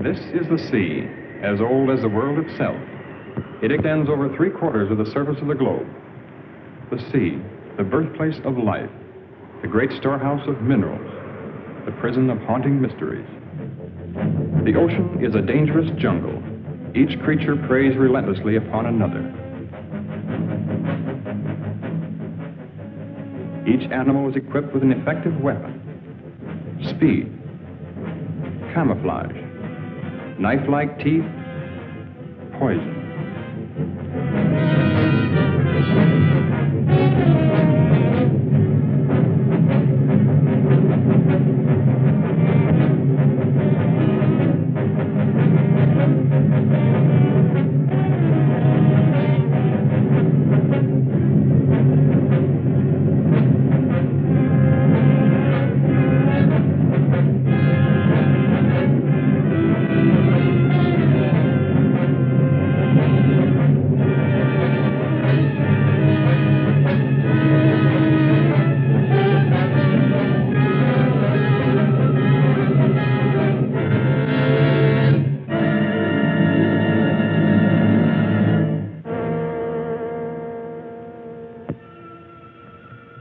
This is the sea, as old as the world itself. It extends over 3/4 of the surface of the globe. The sea, the birthplace of life, the great storehouse of minerals, the prison of haunting mysteries. The ocean is a dangerous jungle. Each creature preys relentlessly upon another. Each animal is equipped with an effective weapon: speed, camouflage, knife-like teeth, poison.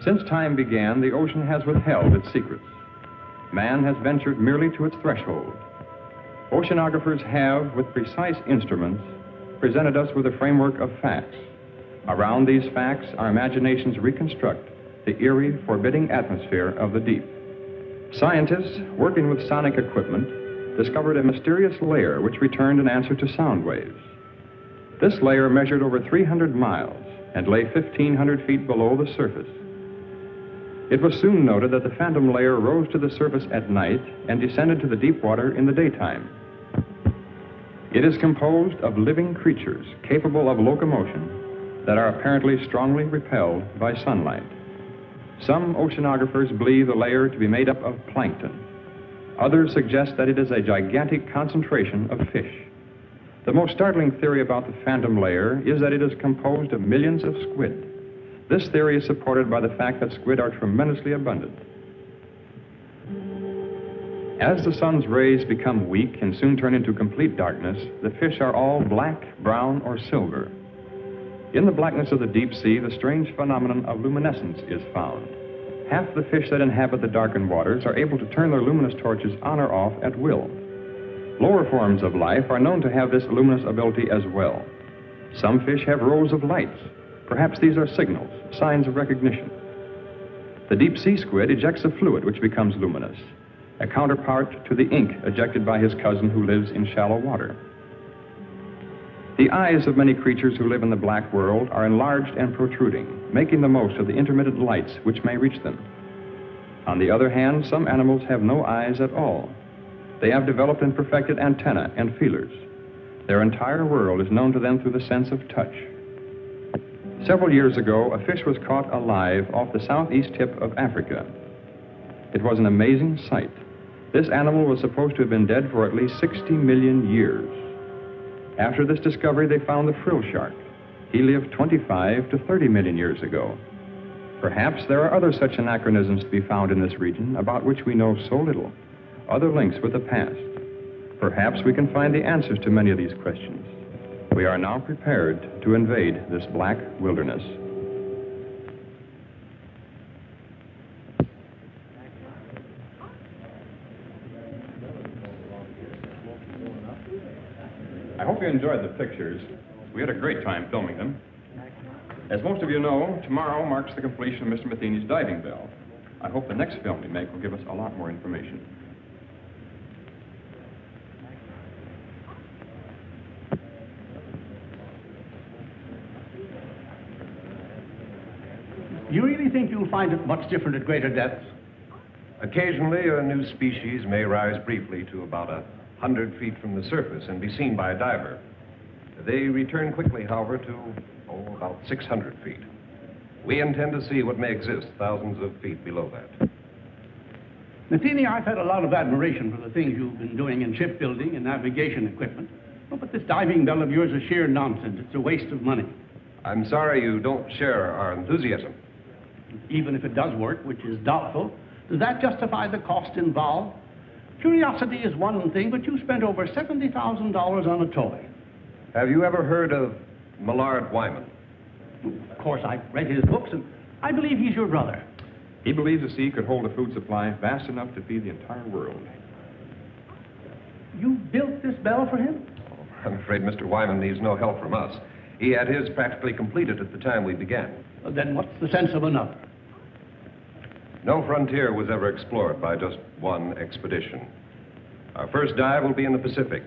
Since time began, the ocean has withheld its secrets. Man has ventured merely to its threshold. Oceanographers have, with precise instruments, presented us with a framework of facts. Around these facts, our imaginations reconstruct the eerie, forbidding atmosphere of the deep. Scientists, working with sonic equipment, discovered a mysterious layer which returned an answer to sound waves. This layer measured over 300 miles and lay 1,500 feet below the surface. It was soon noted that the phantom layer rose to the surface at night and descended to the deep water in the daytime. It is composed of living creatures capable of locomotion that are apparently strongly repelled by sunlight. Some oceanographers believe the layer to be made up of plankton. Others suggest that it is a gigantic concentration of fish. The most startling theory about the phantom layer is that it is composed of millions of squid. This theory is supported by the fact that squid are tremendously abundant. As the sun's rays become weak and soon turn into complete darkness, the fish are all black, brown, or silver. In the blackness of the deep sea, the strange phenomenon of luminescence is found. Half the fish that inhabit the darkened waters are able to turn their luminous torches on or off at will. Lower forms of life are known to have this luminous ability as well. Some fish have rows of lights. Perhaps these are signals, signs of recognition. The deep sea squid ejects a fluid which becomes luminous, a counterpart to the ink ejected by his cousin who lives in shallow water. The eyes of many creatures who live in the black world are enlarged and protruding, making the most of the intermittent lights which may reach them. On the other hand, some animals have no eyes at all. They have developed and perfected antennae and feelers. Their entire world is known to them through the sense of touch. Several years ago, a fish was caught alive off the southeast tip of Africa. It was an amazing sight. This animal was supposed to have been dead for at least 60 million years. After this discovery, they found the frill shark. He lived 25 to 30 million years ago. Perhaps there are other such anachronisms to be found in this region about which we know so little, other links with the past. Perhaps we can find the answers to many of these questions. We are now prepared to invade this black wilderness. I hope you enjoyed the pictures. We had a great time filming them. As most of you know, tomorrow marks the completion of Mr. Matheny's diving bell. I hope the next film we make will give us a lot more information. You really think you'll find it much different at greater depths? Occasionally, a new species may rise briefly to about 100 feet from the surface and be seen by a diver. They return quickly, however, to, about 600 feet. We intend to see what may exist thousands of feet below that. Matheny, I've had a lot of admiration for the things you've been doing in shipbuilding and navigation equipment. Oh, but this diving bell of yours is sheer nonsense. It's a waste of money. I'm sorry you don't share our enthusiasm. Even if it does work, which is doubtful, does that justify the cost involved? Curiosity is one thing, but you spent over $70,000 on a toy. Have you ever heard of Millard Wyman? Of course, I've read his books, and I believe he's your brother. He believes the sea could hold a food supply vast enough to feed the entire world. You built this bell for him? I'm afraid Mr. Wyman needs no help from us. He had his practically completed at the time we began. Well, then what's the sense of another? No frontier was ever explored by just one expedition. Our first dive will be in the Pacific.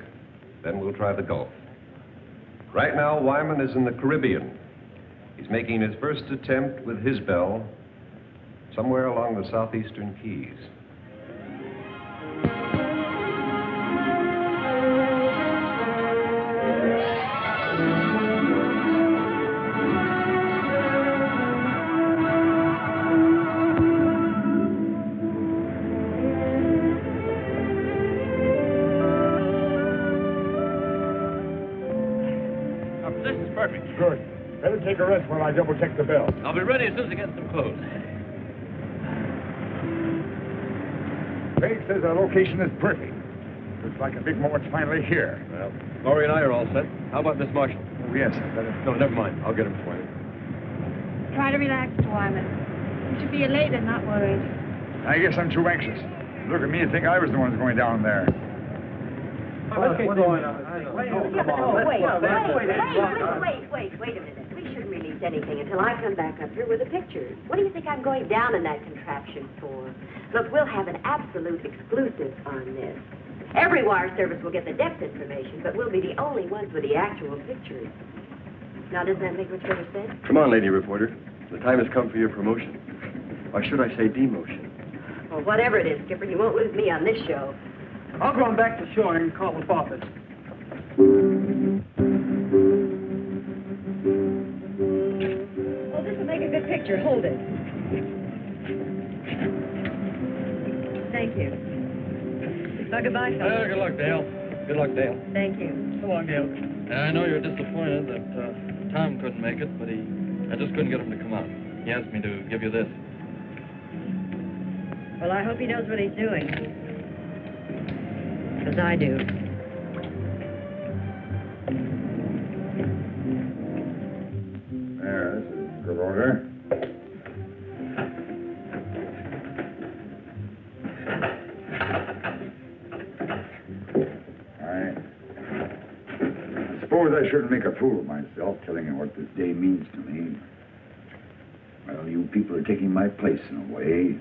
Then we'll try the Gulf. Right now, Wyman is in the Caribbean. He's making his first attempt with his bell somewhere along the southeastern Keys. This is perfect. Good. Better take a rest while I double-check the bell. I'll be ready as soon as I get some clothes. Craig says our location is perfect. Looks like a big moment's finally here. Well, Laurie and I are all set. How about Miss Marshall? Oh, yes, I better... No, never mind. I'll get him for you. Try to relax, Mr. Wyman. You should be elated, not worried. I guess I'm too anxious. Look at me and think I was the one going down there. Wait a minute. We shouldn't release anything until I come back up here with the pictures. What do you think I'm going down in that contraption for? Look, we'll have an absolute exclusive on this. Every wire service will get the depth information, but we'll be the only ones with the actual pictures. Now, doesn't that make much better sense? Come on, lady reporter. The time has come for your promotion. Or should I say demotion? Well, whatever it is, Skipper, you won't lose me on this show. I'll go on back to shore and call the office. Oh, this will make a good picture. Hold it. Thank you. Now, goodbye, fellas. Good luck, Dale. Good luck, Dale. Thank you. So long, Dale. I know you're disappointed that Tom couldn't make it, but I just couldn't get him to come out. He asked me to give you this. Well, I hope he knows what he's doing. Because I do. There, this is good order. I suppose I shouldn't make a fool of myself telling you what this day means to me. Well, you people are taking my place in a way.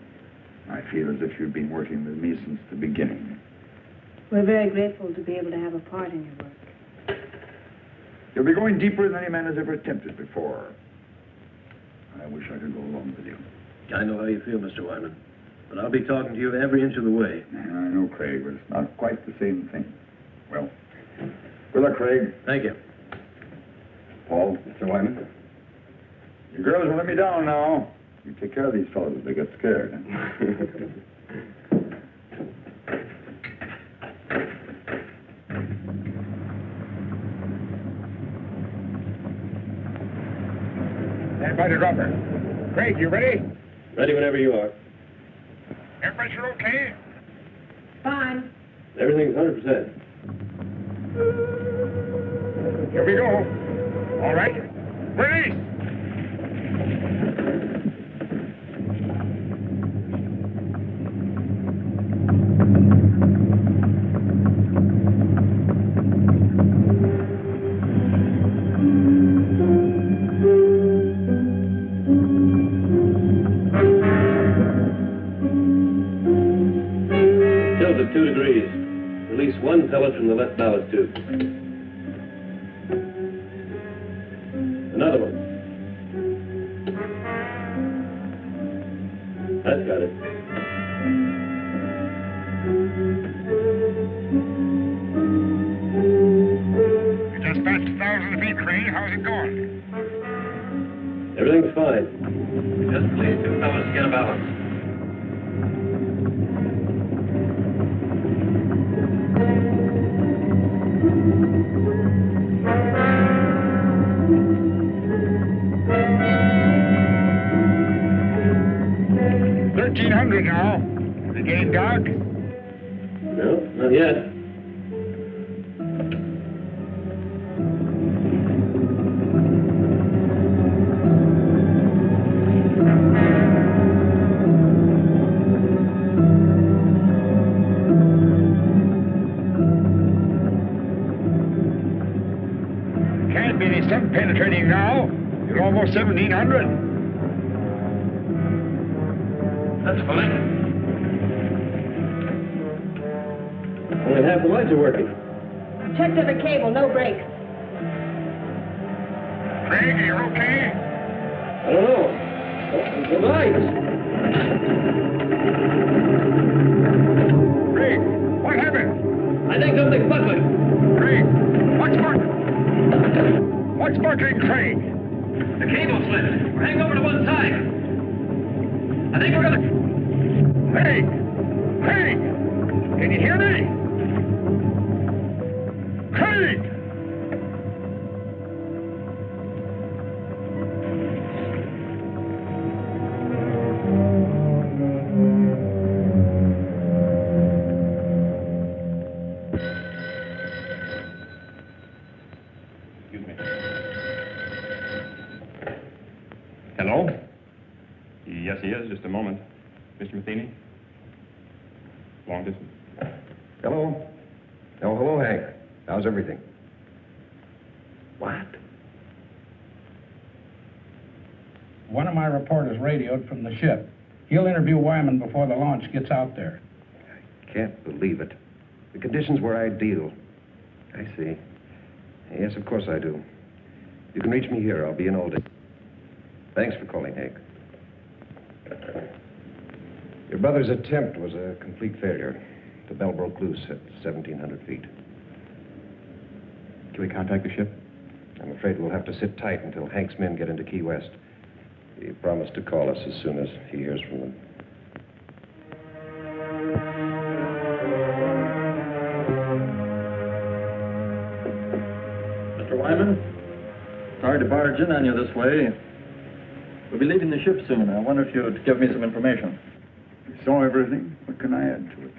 I feel as if you've been working with me since the beginning. We're very grateful to be able to have a part in your work. You'll be going deeper than any man has ever attempted before. I wish I could go along with you. I know how you feel, Mr. Wyman. But I'll be talking to you every inch of the way. I know, Craig, but it's not quite the same thing. Well, good luck, Craig. Thank you. Paul. Mr. Wyman? You girls will let me down now. You take care of these fellows if they get scared. Stand by the dropper. Craig, you ready? Ready whenever you are. Air pressure okay? Fine. Everything's 100%. Here we go. All right. Release! Tilt at 2 degrees. Release 1 pellet from the left ballast tube. Another one. That's got it. You just passed 1,000 feet, Craig. How's it going? Everything's fine. Just release 2 pellets to get a balance. $1,300 now. Is it getting dark? No, Not yet. Can't be any sun penetrating now. You're almost 1,700. That's funny. Only half the lights are working. Check to the cable, no brakes. Craig, you're okay? I don't know. The lights. Craig, what happened? I think something's buckling. Craig, what's buckling, Craig? The cable slid. We're hanging over to one side. I think we're gonna... Craig! Craig! Can you hear me? Craig! Excuse me. Hello? Yes, he is. Just a moment. Mr. Matheny? Long distance. Hello? Oh, hello, Hank. How's everything? What? One of my reporters radioed from the ship. He'll interview Wyman before the launch gets out there. Can't believe it. The conditions were ideal. I see. Yes, of course I do. You can reach me here. I'll be in all day. Thanks for calling, Hank. Your brother's attempt was a complete failure. The bell broke loose at 1,700 feet. Can we contact the ship? I'm afraid we'll have to sit tight until Hank's men get into Key West. He promised to call us as soon as he hears from them. Mr. Wyman, sorry to barge in on you this way. We'll be leaving the ship soon. I wonder if you'd give me some information. You saw everything. What can I add to it?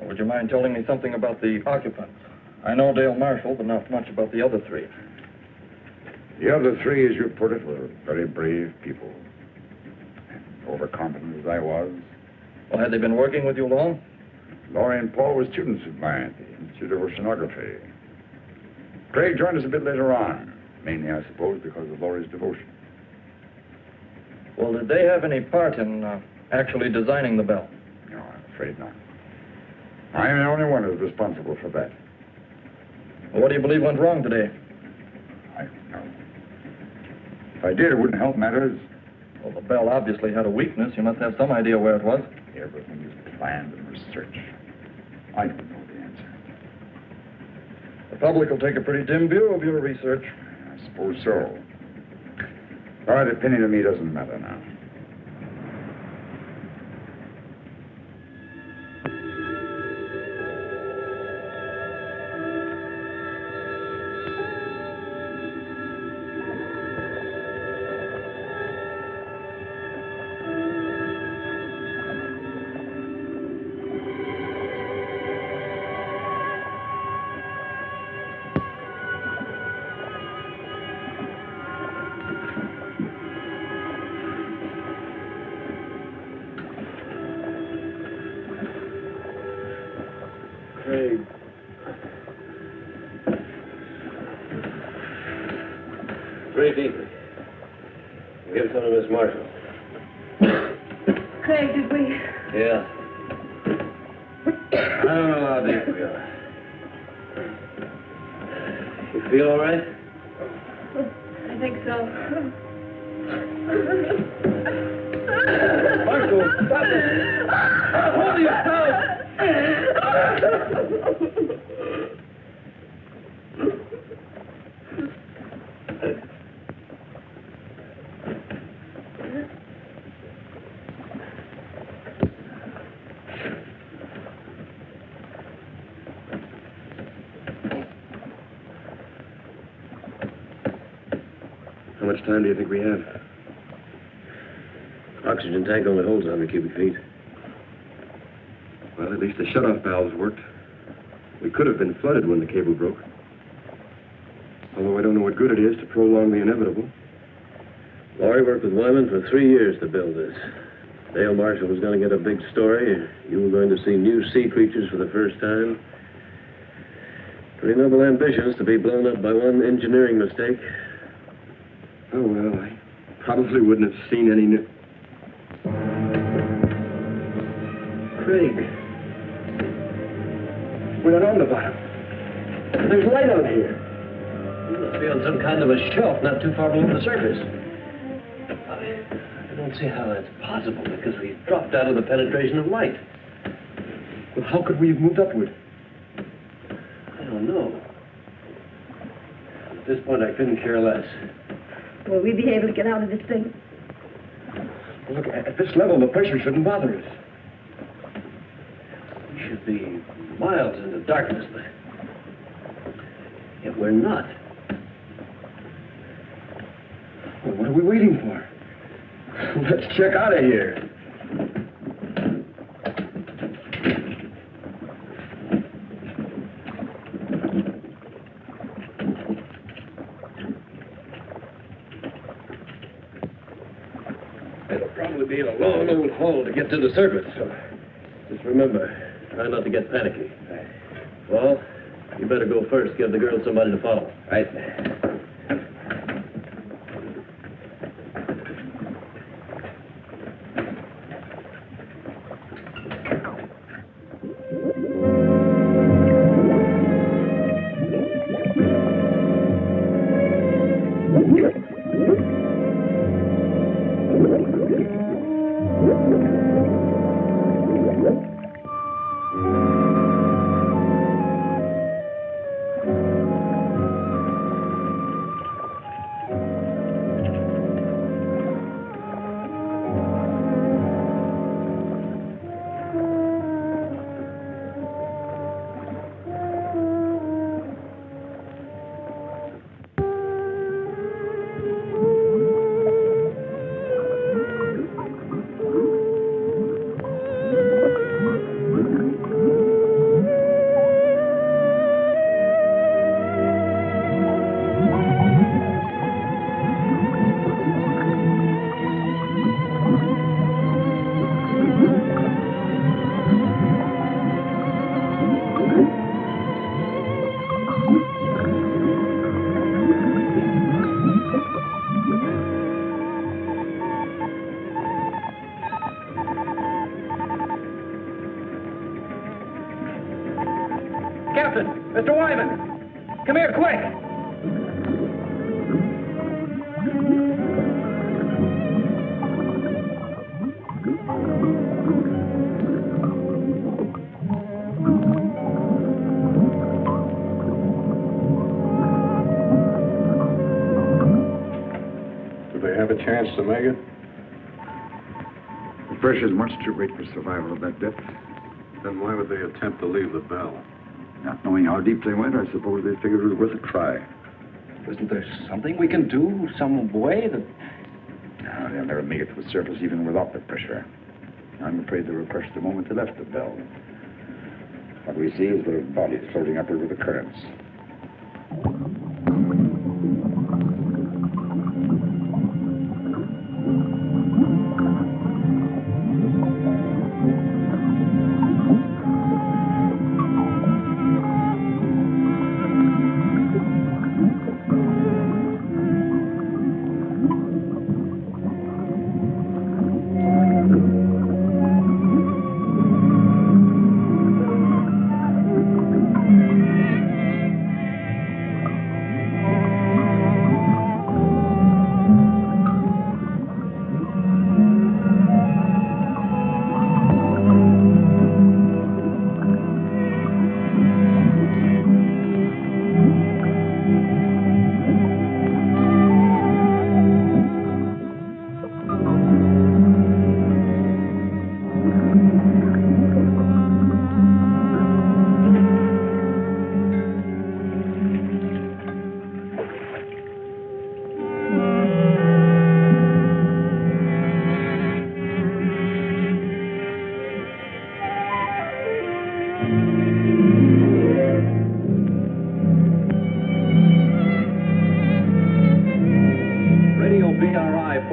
Would you mind telling me something about the occupants? I know Dale Marshall, but not much about the other three. The other three, as you put it, were very brave people. Overconfident as I was. Well, had they been working with you long? Laurie and Paul were students of mine at the Institute of Oceanography. Craig joined us a bit later on, mainly, I suppose, because of Laurie's devotion. Well, did they have any part in actually designing the bell? No, I'm afraid not. I am the only one who's responsible for that. Well, what do you believe went wrong today? I don't know. If I did, it wouldn't help matters. Well, the bell obviously had a weakness. You must have some idea where it was. Everything is planned and researched. I don't know the answer. The public will take a pretty dim view of your research. I suppose so. All right, a penny to me doesn't matter now. Craig. Great evening. Give some to Miss Marshall. Craig, did we? Yeah. I don't know how deep we are. You feel all right? I think so. Marshall, stop it! Hold yourself! How much time do you think we have? Oxygen tank only holds 100 cubic feet. Well, at least the shutoff valves worked. We could have been flooded when the cable broke. Although I don't know what good it is to prolong the inevitable. Laurie worked with Wyman for 3 years to build this. Dale Marshall was going to get a big story. You were going to see new sea creatures for the first time. Pretty noble ambitions to be blown up by one engineering mistake. Oh, well, I probably wouldn't have seen any new... Craig, We're on the bottom. There's light out here. you must be on some kind of a shelf not too far below the surface. I don't see how that's possible because we dropped out of the penetration of light. Well, how could we have moved upward? I don't know. At this point, I couldn't care less. Will we be able to get out of this thing? Well, look, at this level, the pressure shouldn't bother us. We should be miles into darkness, but yet we're not. Well, what are we waiting for? Let's check out of here. It'll probably be a long old haul to get to the surface. So just remember, try not to get panicky. Well, you better go first. Give the girl somebody to follow. Right. Captain! Mr. Wyman! Come here, quick! Do they have a chance to make it? The pressure's much too great for survival at that depth. Then why would they attempt to leave the bell? Not knowing how deep they went, I suppose they figured it was worth a try. Isn't there something we can do? Some way that... No, they'll never make it to the surface even without the pressure. I'm afraid they were crushed the moment they left the bell. What we see is their bodies floating upward with the currents.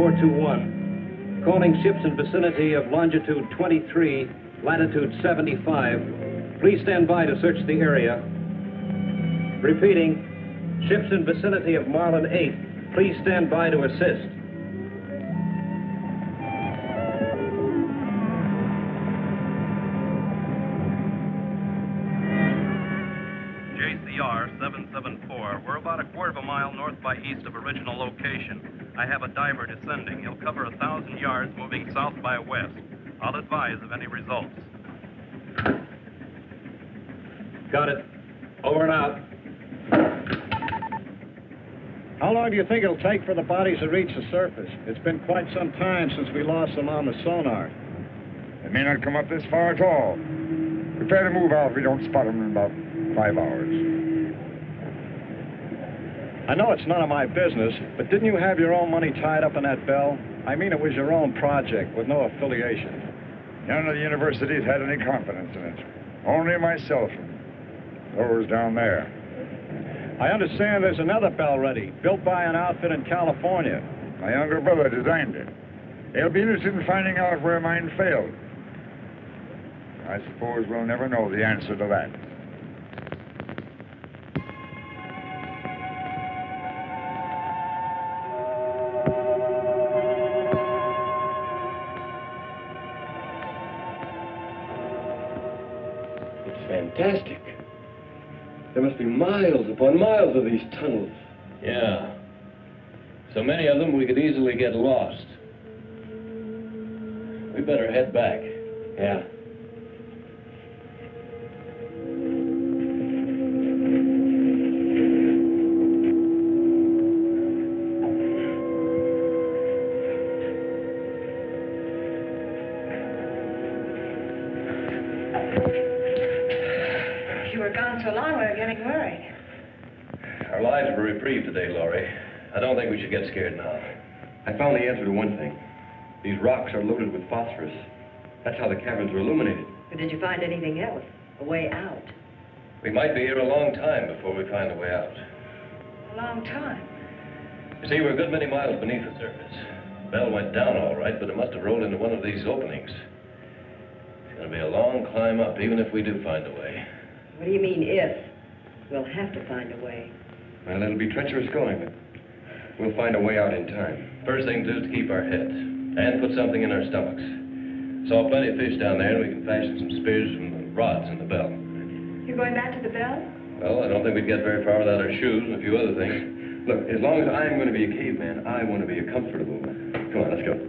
421. Calling ships in vicinity of longitude 23, latitude 75. Please stand by to search the area. Repeating, ships in vicinity of Marlin 8. Please stand by to assist. JCR 774. We're about a quarter of a mile north by east of original location. I have a diver descending. He'll cover 1,000 yards moving south by west. I'll advise of any results. Got it. Over and out. How long do you think it'll take for the bodies to reach the surface? It's been quite some time since we lost them on the sonar. They may not come up this far at all. Prepare to move out if we don't spot them in about 5 hours. I know it's none of my business, but didn't you have your own money tied up in that bell? I mean, it was your own project with no affiliation. None of the universities had any confidence in it. Only myself and those down there. I understand there's another bell ready, built by an outfit in California. My younger brother designed it. They'll be interested in finding out where mine failed. I suppose we'll never know the answer to that. Fantastic. There must be miles upon miles of these tunnels. Yeah. So many of them we could easily get lost. We better head back. Yeah. So long, we're getting worried. Our lives were reprieved today, Laurie. I don't think we should get scared now. I found the answer to one thing. These rocks are loaded with phosphorus. That's how the caverns were illuminated. But did you find anything else? A way out? We might be here a long time before we find a way out. A long time. You see, we're a good many miles beneath the surface. Bell went down all right, but it must have rolled into one of these openings. It's going to be a long climb up, even if we do find a way. What do you mean, if? We'll have to find a way. Well, it'll be treacherous going, but we'll find a way out in time. First thing to do is to keep our heads and put something in our stomachs. Saw plenty of fish down there, and we can fashion some spears from the rods in the bell. You're going back to the bell? Well, I don't think we'd get very far without our shoes and a few other things. Look, as long as I'm going to be a caveman, I want to be a comfortable one. Come on, let's go.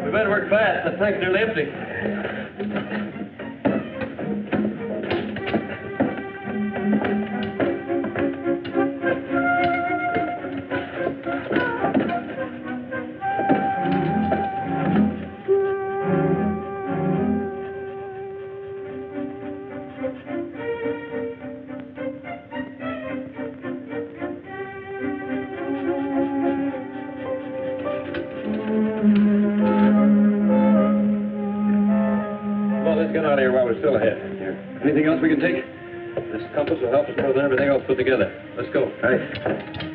We better work fast. The tank's nearly empty. Let's get out of here while we're still ahead. Anything else we can take? This compass will help us more than everything else put together. Let's go. Right.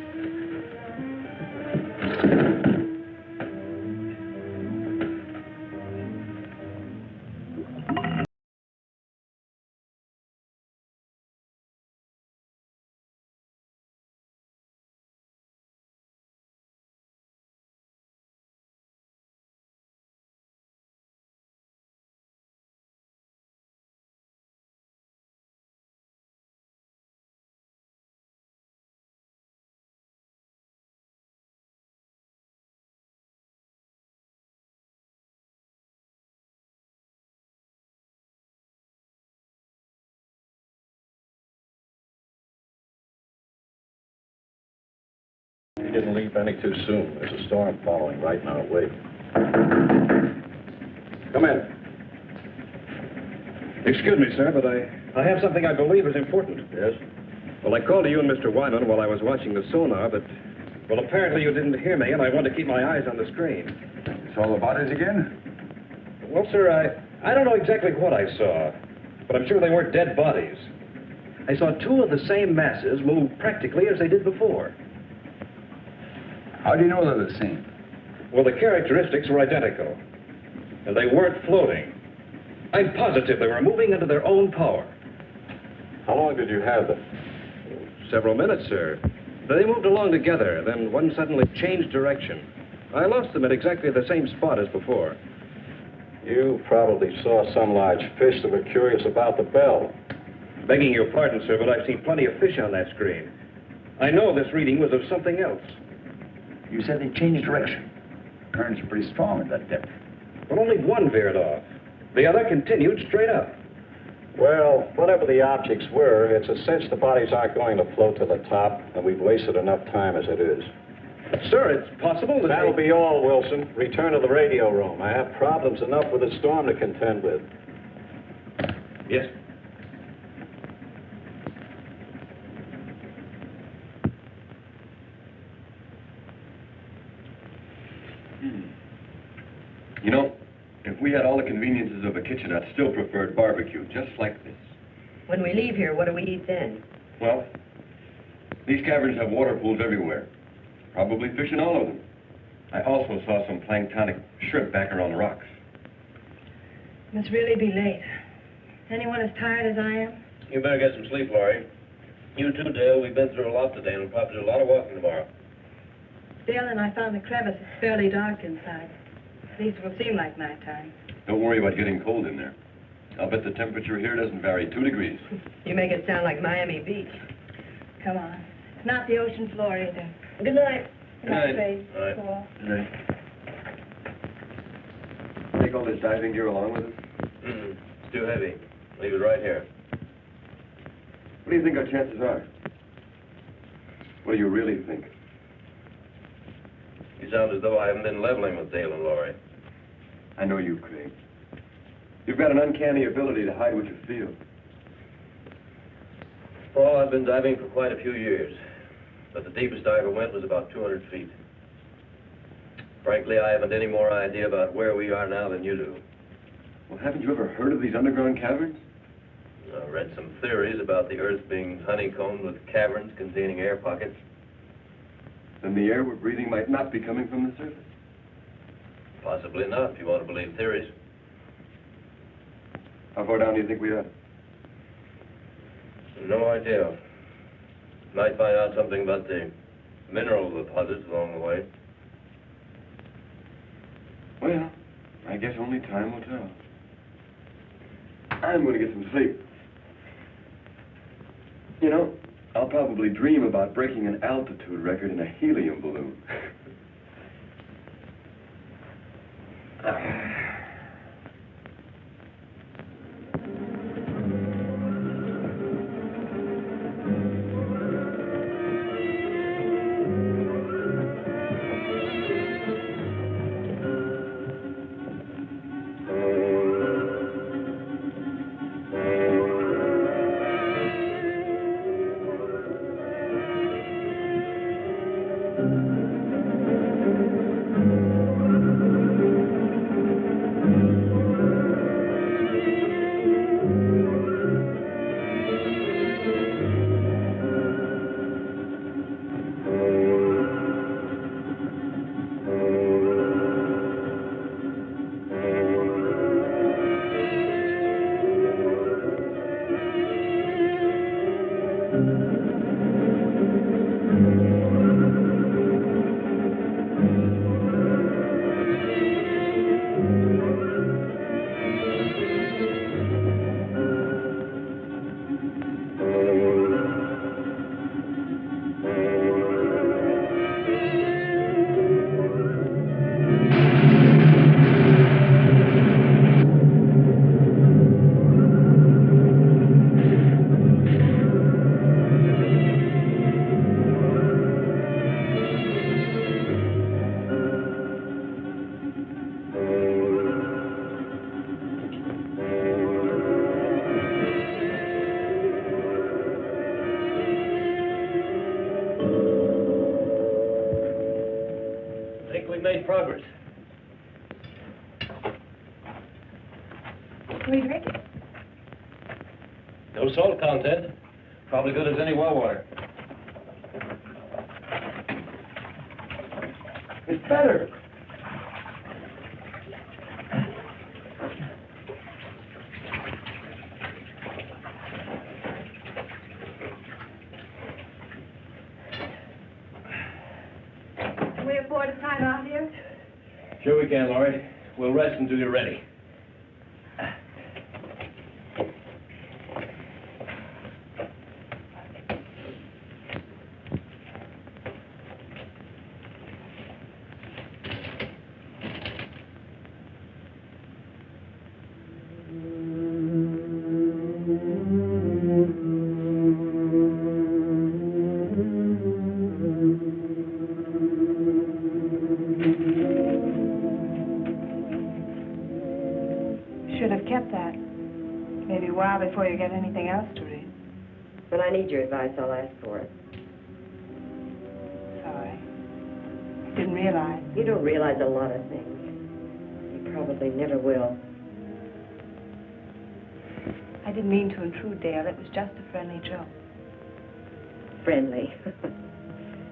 You didn't leave any too soon. There's a storm following right in our wake. Come in. Excuse me, sir, but I have something I believe is important. Yes? Well, I called to you and Mr. Wyman while I was watching the sonar, but, well, apparently you didn't hear me, and I wanted to keep my eyes on the screen. It's all the bodies again? Well, sir, I don't know exactly what I saw, but I'm sure they weren't dead bodies. I saw two of the same masses move practically as they did before. How do you know they're the same? Well, the characteristics were identical, and they weren't floating. I'm positive they were moving under their own power. How long did you have them? Several minutes, sir. They moved along together, then one suddenly changed direction. I lost them at exactly the same spot as before. You probably saw some large fish that were curious about the bell. Begging your pardon, sir, but I've seen plenty of fish on that screen. I know this reading was of something else. You said they changed direction. Currents are pretty strong at that depth. But only one veered off. The other continued straight up. Well, whatever the objects were, it's a cinch the bodies aren't going to float to the top, and we've wasted enough time as it is. Sir, it's possible that That'll be all, Wilson. Return to the radio room. I have problems enough with the storm to contend with. Yes. You know, if we had all the conveniences of a kitchen, I'd still prefer barbecue, just like this. When we leave here, what do we eat then? Well, these caverns have water pools everywhere. Probably fish in all of them. I also saw some planktonic shrimp back around the rocks. Must really be late. Anyone as tired as I am? You better get some sleep, Laurie. You too, Dale. We've been through a lot today and we'll probably do a lot of walking tomorrow. Dale and I found the crevice. It's fairly dark inside. At least it will seem like nighttime. Don't worry about getting cold in there. I'll bet the temperature here doesn't vary 2 degrees. You make it sound like Miami Beach. Come on. It's not the ocean floor either. Good night. Good night, Faye. All right. Cool. Good night. Take all this diving gear along with us? It's too heavy. Leave it right here. What do you think our chances are? What do you really think? You sound as though I haven't been leveling with Dale and Laurie. I know you, Craig. You've got an uncanny ability to hide what you feel. Oh, I've been diving for quite a few years, but the deepest I ever went was about 200 feet. Frankly, I haven't any more idea about where we are now than you do. Well, haven't you ever heard of these underground caverns? I've read some theories about the Earth being honeycombed with caverns containing air pockets. Then the air we're breathing might not be coming from the surface. Possibly not, if you want to believe theories. How far down do you think we are? No idea. Might find out something about the mineral deposits along the way. Well, I guess only time will tell. I'm going to get some sleep. You know, I'll probably dream about breaking an altitude record in a helium balloon. think we've made progress. What are you drinking? No salt content. Probably good as any well water. It's better. Can we afford a time out here? Sure we can, Laurie. We'll rest until you're ready. Should have kept that. Maybe a while before you get anything else to read. When I need your advice, I'll ask for it. Sorry. I didn't realize. You don't realize a lot of things. You probably never will. I didn't mean to intrude, Dale. It was just a friendly joke. Friendly.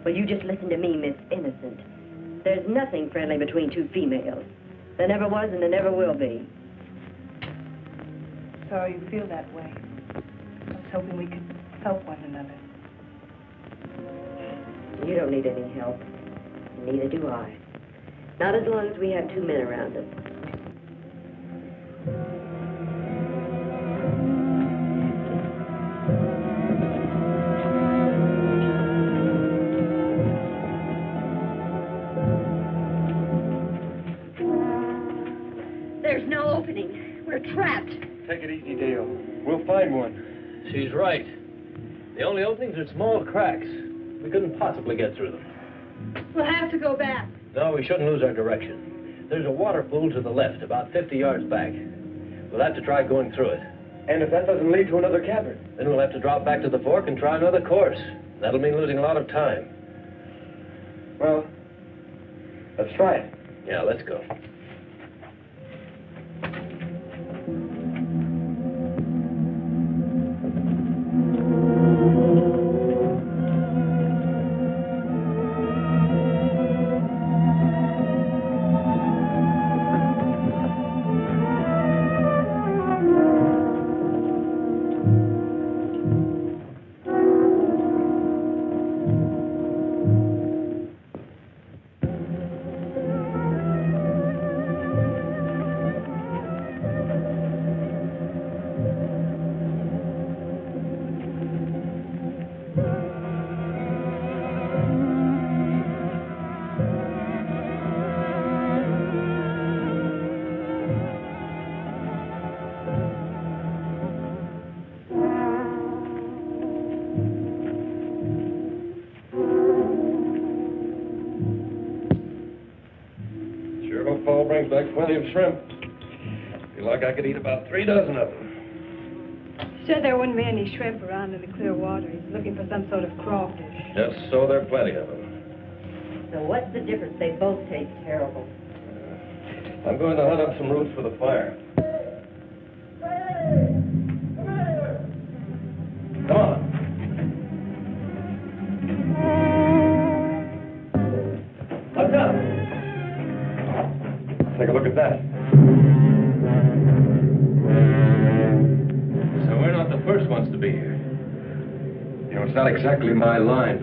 Well, you just listen to me, Miss Innocent. There's nothing friendly between two females. There never was and there never will be. Sorry you feel that way. I was hoping we could help one another. You don't need any help. Neither do I. Not as long as we have two men around us. There's no opening. We're trapped. Take it easy, Dale. We'll find one. She's right. The only openings are small cracks. We couldn't possibly get through them. We'll have to go back. No, we shouldn't lose our direction. There's a water pool to the left, about 50 yards back. We'll have to try going through it. And if that doesn't lead to another cavern? Then we'll have to drop back to the fork and try another course. That'll mean losing a lot of time. Well, let's try it. Yeah, let's go. Fall brings back plenty of shrimp. Feel like I could eat about 3 dozen of them. Said there wouldn't be any shrimp around in the clear water. He's looking for some sort of crawfish. Just so there are plenty of them. So what's the difference? They both taste terrible. I'm going to hunt up some roots for the fire. Come on. Look up. Take a look at that. So we're not the first ones to be here. You know, it's not exactly my line,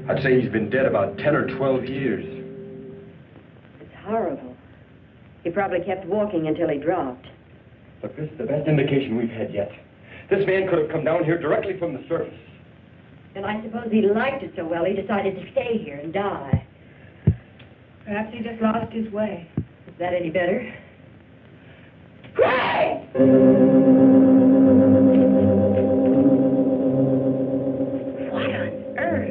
but I'd say he's been dead about 10 or 12 years. It's horrible. He probably kept walking until he dropped. Look, this is the best indication we've had yet. This man could have come down here directly from the surface. And I suppose he liked it so well he decided to stay here and die. Perhaps he just lost his way. Is that any better? Craig! What on earth?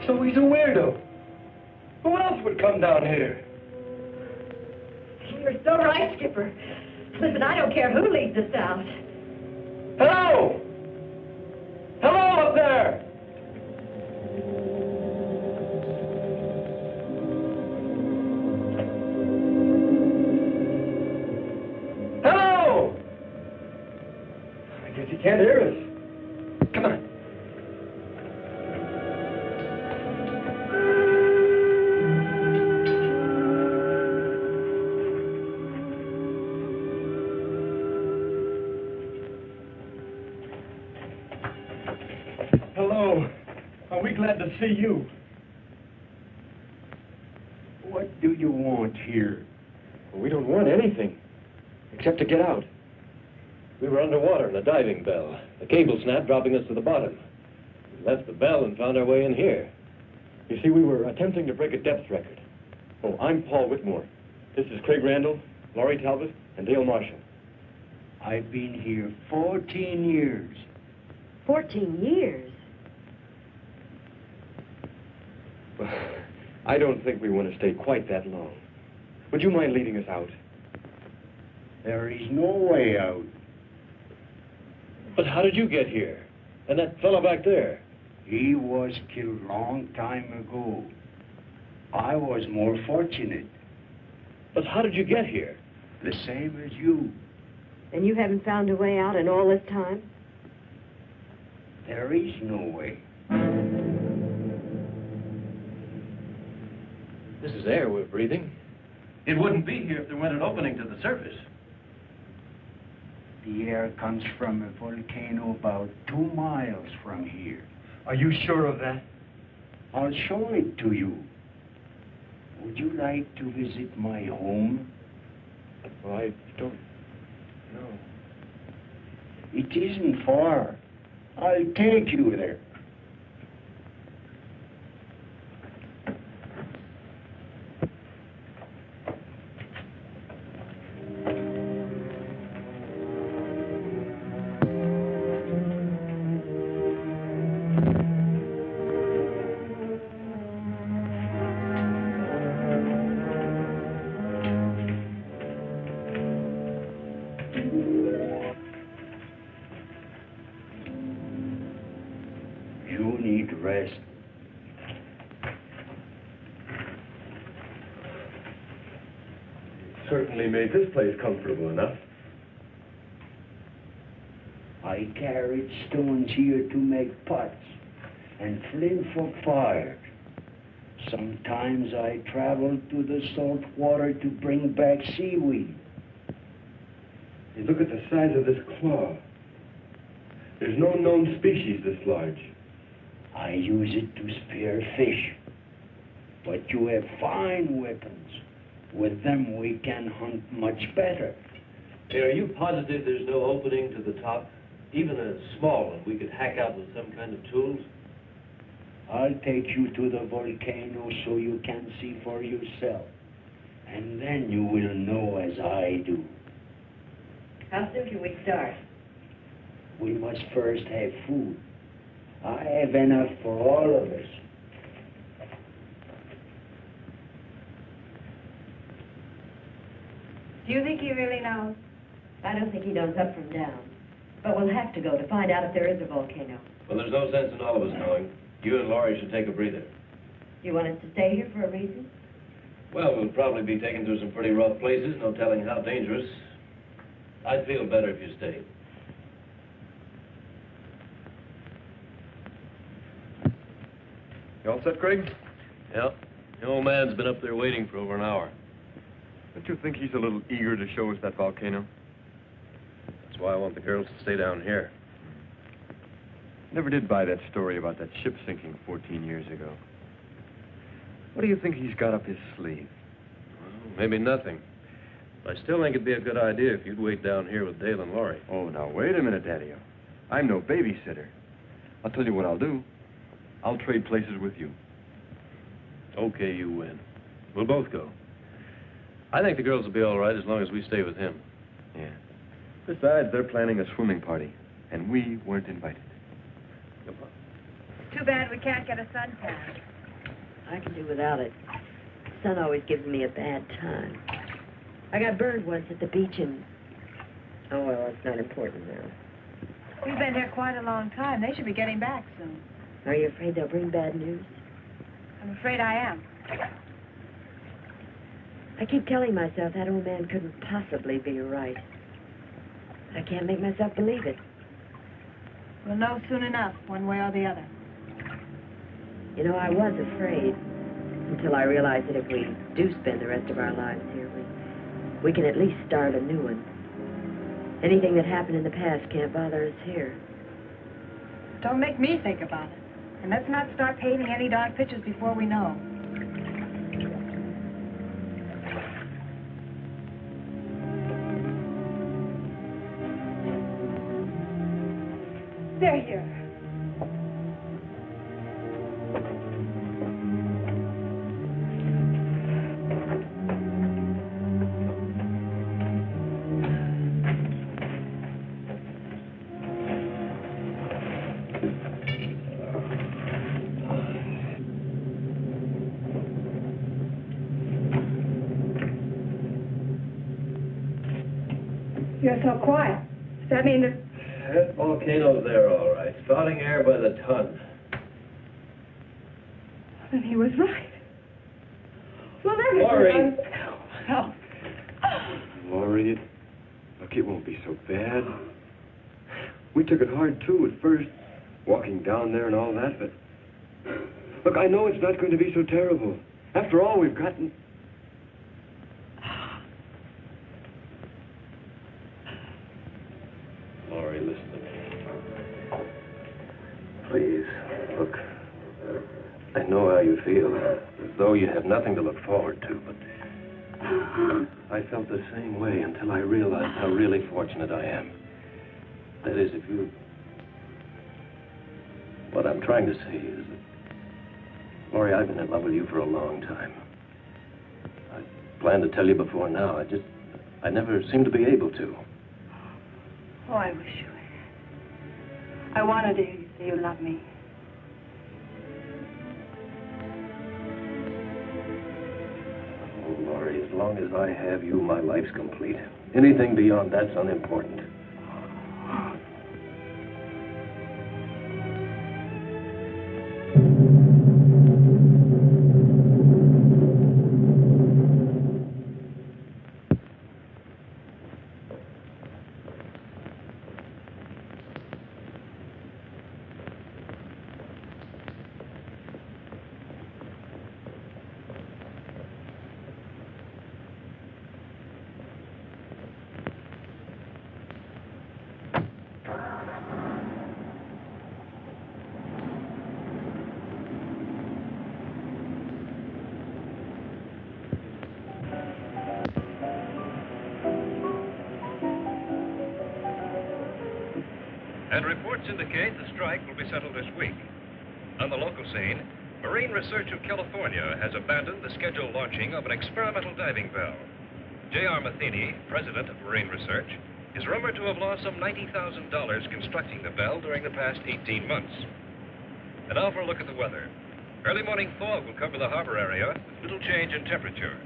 So he's a weirdo. Who else would come down here? You're so right, Skipper. The Listen, I don't care who leads us out. Hello! Hello up there! Hello! I guess he can't hear us. Come on. Hello. Are we glad to see you? What do you want here? Well, we don't want anything, except to get out. We were underwater in a diving bell. The cable snapped, dropping us to the bottom. We left the bell and found our way in here. You see, we were attempting to break a depth record. Oh, I'm Paul Whitmore. This is Craig Randall, Laurie Talbot, and Dale Marshall. I've been here 14 years. 14 years? Well, I don't think we want to stay quite that long. Would you mind leading us out? There is no way out. But how did you get here? And that fellow back there? He was killed long time ago. I was more fortunate. But how did you get here? The same as you. And you haven't found a way out in all this time? There is no way. This is air we're breathing. It wouldn't be here if there weren't an opening to the surface. The air comes from a volcano about 2 miles from here. Are you sure of that? I'll show it to you. Would you like to visit my home? Well, I don't know. It isn't far. I'll take you there. Rest. Certainly made this place comfortable enough. I carried stones here to make pots and flint for fire. Sometimes I traveled to the salt water to bring back seaweed. Hey, look at the size of this claw. There's no known species this large. I use it to spear fish. But you have fine weapons. With them we can hunt much better. Hey, are you positive there's no opening to the top? Even a small one we could hack out with some kind of tools? I'll take you to the volcano so you can see for yourself. And then you will know as I do. How soon can we start? We must first have food. I have enough for all of us. Do you think he really knows? I don't think he knows up from down. But we'll have to go to find out if there is a volcano. Well, there's no sense in all of us knowing. You and Laurie should take a breather. You want us to stay here for a reason? Well, we'll probably be taken through some pretty rough places, no telling how dangerous. I'd feel better if you stayed. You all set, Craig? Yeah. The old man's been up there waiting for over an hour. Don't you think he's a little eager to show us that volcano? That's why I want the girls to stay down here. Never did buy that story about that ship sinking 14 years ago. What do you think he's got up his sleeve? Well, maybe nothing. But I still think it'd be a good idea if you'd wait down here with Dale and Laurie. Oh, now, wait a minute, Daddy-o. I'm no babysitter. I'll tell you what I'll do. I'll trade places with you. Okay, you win. We'll both go. I think the girls will be all right as long as we stay with him. Yeah. Besides, they're planning a swimming party, and we weren't invited. Come on. Too bad we can't get a suntan. I can do without it. The sun always gives me a bad time. I got burned once at the beach, and Oh, well, that's not important now. We've been here quite a long time. They should be getting back soon. Are you afraid they'll bring bad news? I'm afraid I am. I keep telling myself that old man couldn't possibly be right. I can't make myself believe it. We'll know soon enough, one way or the other. You know, I was afraid until I realized that if we do spend the rest of our lives here, we can at least start a new one. Anything that happened in the past can't bother us here. Don't make me think about it. And let's not start painting any dark pictures before we know. They're here. You're so quiet. Does that mean that... That volcano's there, all right. Spouting air by the ton. Then he was right. Well, then... Laurie! Oh. Laurie, look, it won't be so bad. We took it hard, too, at first. Walking down there and all that, but... Look, I know it's not going to be so terrible. After all, we've gotten... Laurie, listen to me. Please, look. I know how you feel, as though you have nothing to look forward to, but I felt the same way until I realized how really fortunate I am. That is, if you... What I'm trying to say is that, Laurie, I've been in love with you for a long time. I planned to tell you before now. I never seemed to be able to. Oh, I wish you had. I wanted to hear you say you love me. Oh, Laurie, as long as I have you, my life's complete. Anything beyond that's unimportant. And reports indicate the strike will be settled this week. On the local scene, Marine Research of California has abandoned the scheduled launching of an experimental diving bell. J.R. Matheny, president of Marine Research, is rumored to have lost some $90,000 constructing the bell during the past 18 months. And now for a look at the weather. Early morning fog will cover the harbor area with little change in temperature.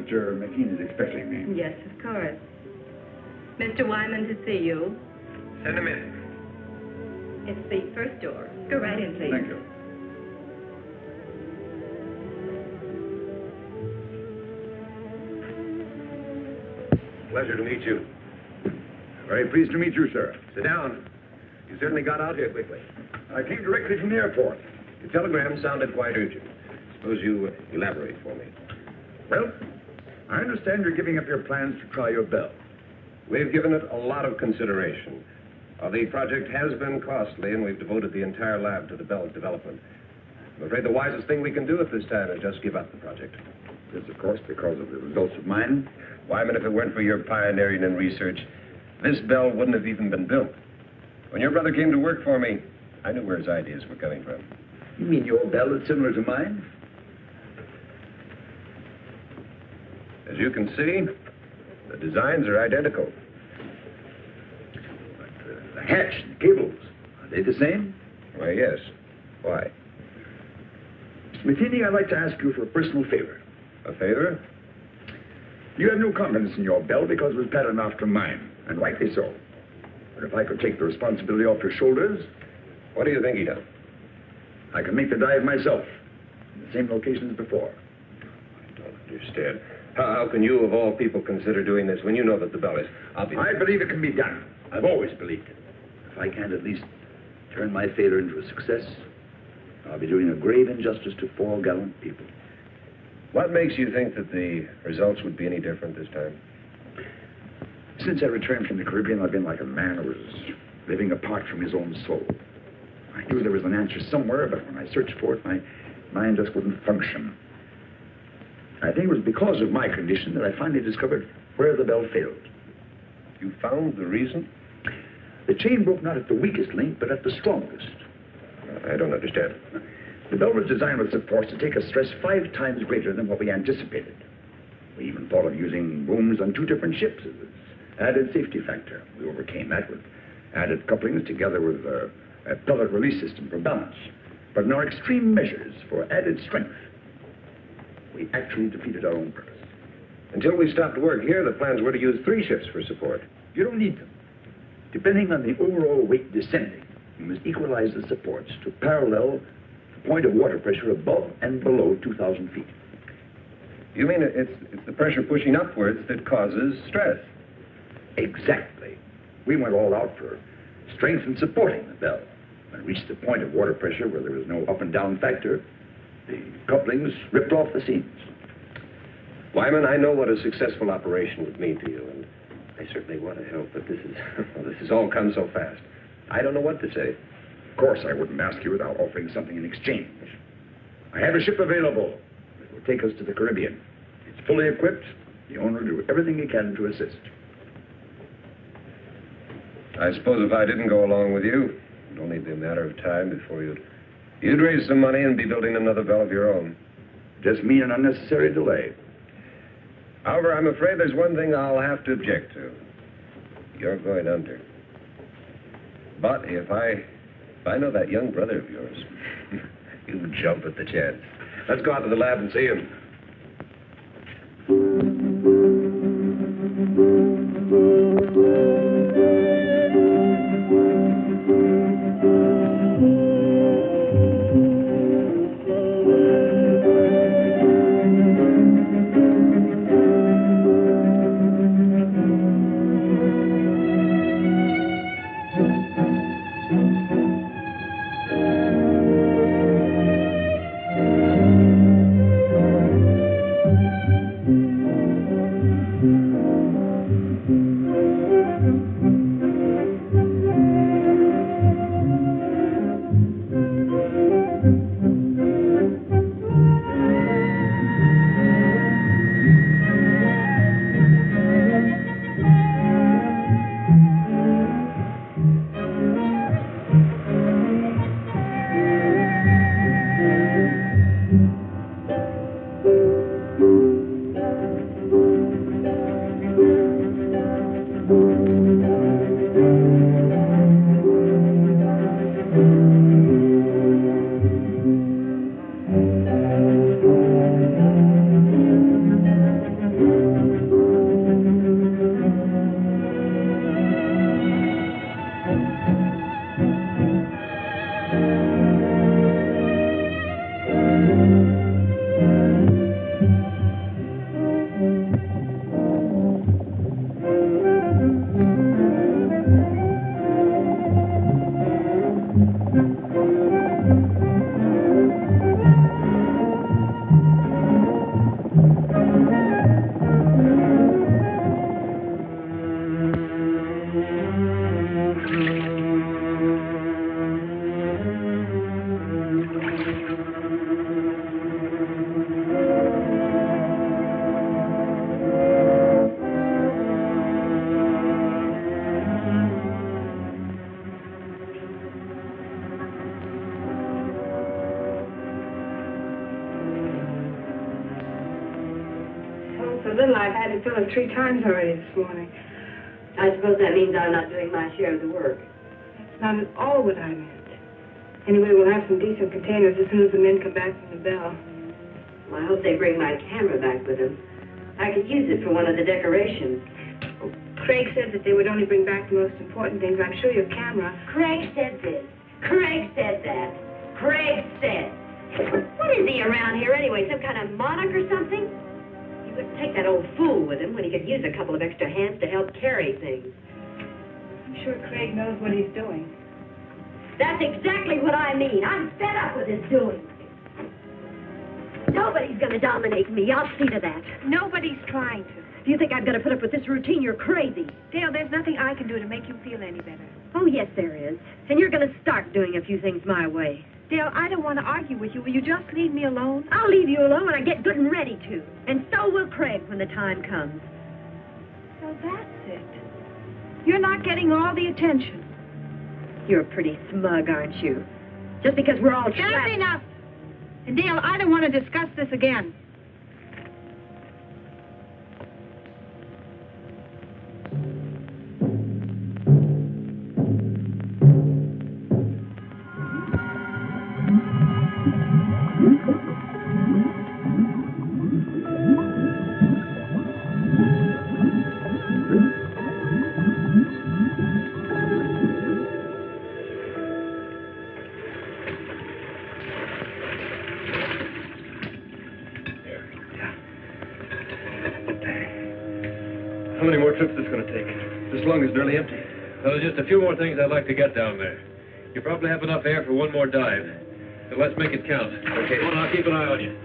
Mr. McKean is expecting me. Yes, of course. Mr. Wyman to see you. Send him in. It's the first door. Go right in, please. Thank you. Pleasure to meet you. Very pleased to meet you, sir. Sit down. You certainly got out here quickly. I came directly from the airport. Your telegram sounded quite urgent. Suppose you elaborate for me. Well, I understand you're giving up your plans to try your bell. We've given it a lot of consideration. The project has been costly, and we've devoted the entire lab to the bell's development. I'm afraid the wisest thing we can do at this time is just give up the project. This, of course, because of the results of mine. Wyman, if it weren't for your pioneering and research, this bell wouldn't have even been built. When your brother came to work for me, I knew where his ideas were coming from. You mean your bell is similar to mine? As you can see, the designs are identical. But the hatch and the cables, are they the same? Why, yes. Why? Mr. Matheny, I'd like to ask you for a personal favor. A favor? You have no confidence in your bell because it was patterned after mine, and rightly so. But if I could take the responsibility off your shoulders... What do you think he'd have? I can make the dive myself, in the same location as before. I don't understand. How can you, of all people, consider doing this when you know that the bell is obvious? I believe it can be done. I've always believed it. If I can't at least turn my failure into a success, I'll be doing a grave injustice to 4 gallant people. What makes you think that the results would be any different this time? Since I returned from the Caribbean, I've been like a man who was living apart from his own soul. I knew there was an answer somewhere, but when I searched for it, my mind just wouldn't function. I think it was because of my condition that I finally discovered where the bell failed. You found the reason? The chain broke not at the weakest link, but at the strongest. I don't understand. The bell was designed with such force to take a stress 5 times greater than what we anticipated. We even thought of using booms on 2 different ships as an added safety factor. We overcame that with added couplings together with a pellet release system for balance. But in our extreme measures for added strength, we actually defeated our own purpose. Until we stopped work here, the plans were to use 3 ships for support. You don't need them. Depending on the overall weight descending, you must equalize the supports to parallel the point of water pressure above and below 2,000 feet. You mean it's the pressure pushing upwards that causes stress? Exactly. We went all out for strength and supporting the bell. When it reached the point of water pressure where there was no up and down factor, the couplings ripped off the seams. Wyman, I know what a successful operation would mean to you, and I certainly want to help, but this has all come so fast. I don't know what to say. Of course, I wouldn't ask you without offering something in exchange. I have a ship available that will take us to the Caribbean. It's fully equipped. The owner will do everything he can to assist. I suppose if I didn't go along with you, it'd only be a matter of time before you'd raise some money and be building another bell of your own. Just mean an unnecessary delay. However, I'm afraid there's one thing I'll have to object to. You're going under. But if I know that young brother of yours, you'd jump at the chance. Let's go out to the lab and see him. So little I've had to fill it 3 times already this morning. I suppose that means I'm not doing my share of the work. That's not at all what I meant. Anyway, we'll have some decent containers as soon as the men come back from the bell. Well, I hope they bring my camera back with them. I could use it for one of the decorations. Craig said that they would only bring back the most important things. I'm sure your camera... Craig said this. Craig said that. Craig said. What is he around here anyway? Some kind of monarch or something? He wouldn't take that old fool with him when he could use a couple of extra hands to help carry things. I'm sure Craig knows what he's doing. That's exactly what I mean. I'm fed up with his doing. Nobody's going to dominate me. I'll see to that. Nobody's trying to. If you think I'm going to put up with this routine, you're crazy. Dale, there's nothing I can do to make you feel any better. Oh, yes, there is. And you're going to start doing a few things my way. Dale, I don't want to argue with you. Will you just leave me alone? I'll leave you alone when I get good and ready to. And so will Craig when the time comes. So that's it. You're not getting all the attention. You're pretty smug, aren't you? Just because we're all trapped. That's enough. And Dale, I don't want to discuss this again. How many more trips is this going to take? This lung is nearly empty. Well, there's just a few more things I'd like to get down there. You probably have enough air for one more dive. So let's make it count. Okay, well, I'll keep an eye on you.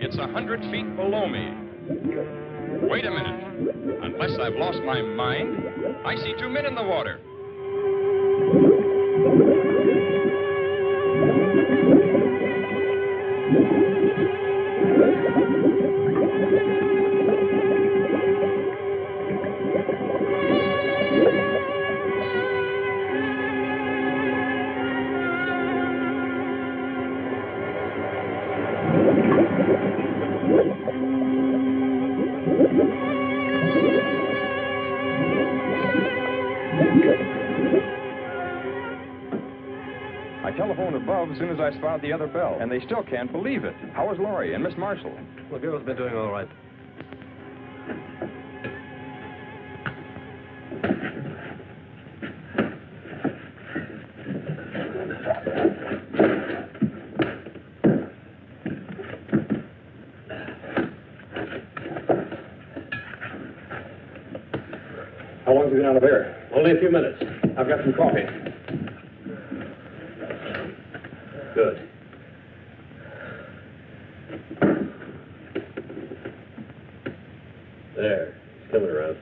It's 100 feet below me. Wait a minute. Unless I've lost my mind, I see 2 men in the water. As soon as I spotted the other bell, and they still can't believe it. How is Laurie and Miss Marshall? The girl's been doing all right. How long have you been out of air? Only a few minutes. I've got some coffee. Good. There. He's coming around.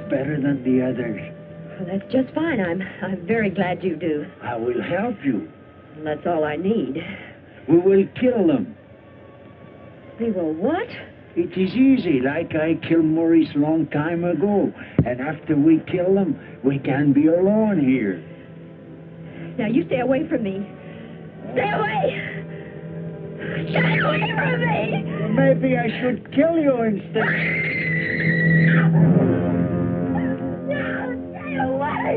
Better than the others. Well, that's just fine. I'm very glad you do. I will help you. And that's all I need. We will kill them. We will what? It is easy, like I killed Maurice long time ago. And after we kill them, we can be alone here. Now, you stay away from me. Stay away! Stay away from me! Maybe I should kill you instead. No, stay away!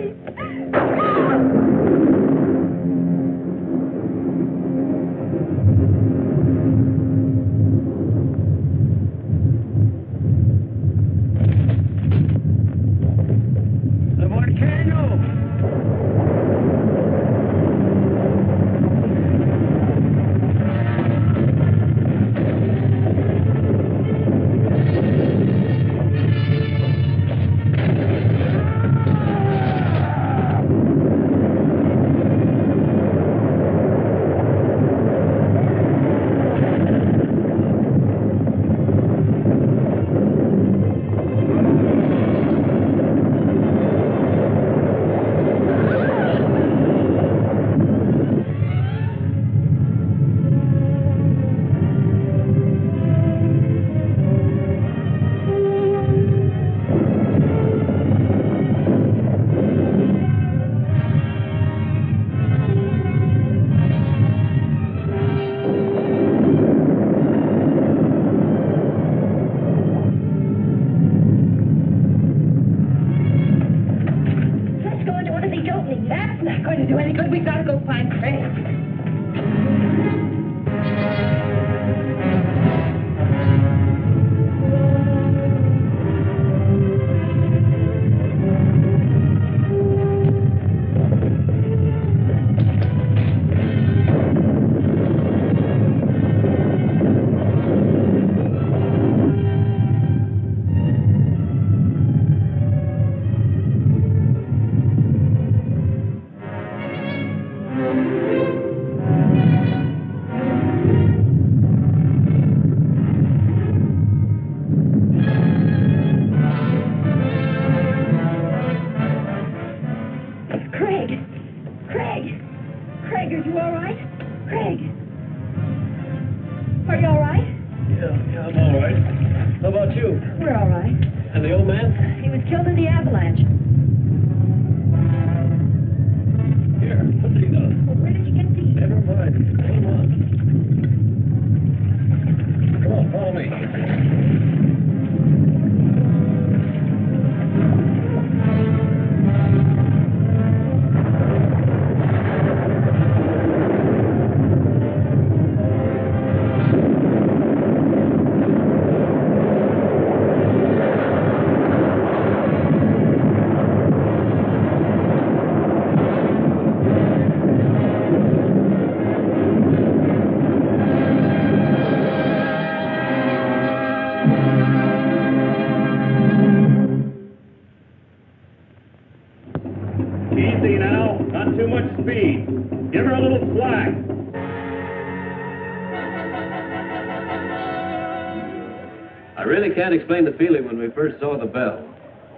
Can't explain the feeling when we first saw the bell.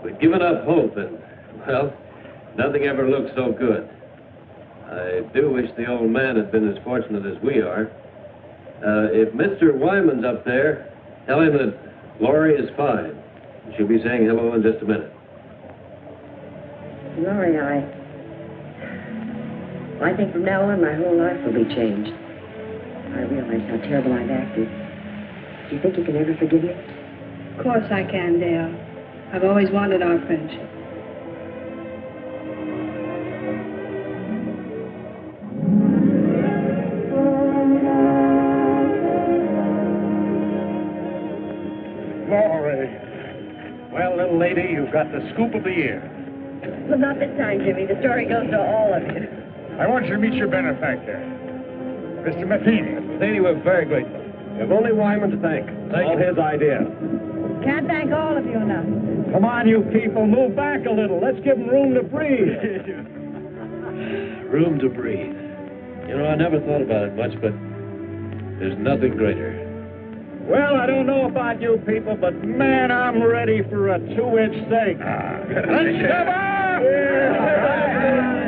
We'd given up hope and, well, nothing ever looked so good. I do wish the old man had been as fortunate as we are. If Mr. Wyman's up there, tell him that Laurie is fine. She'll be saying hello in just a minute. Laurie, I think from now on my whole life will be changed. I realize how terrible I've acted. Do you think you can ever forgive me? Of course I can, Dale. I've always wanted our friendship. Laurie. Well, little lady, you've got the scoop of the year. Well, not this time, Jimmy. The story goes to all of you. I want you to meet your benefactor, Mr. Matheny. Matheny, we're very grateful. We have only Wyman to thank. It's all his idea. Can't thank all of you enough. Come on, you people, move back a little. Let's give them room to breathe. Room to breathe. You know, I never thought about it much, but there's nothing greater. Well, I don't know about you people, but man, I'm ready for a 2-inch steak. Let's come on! Yeah.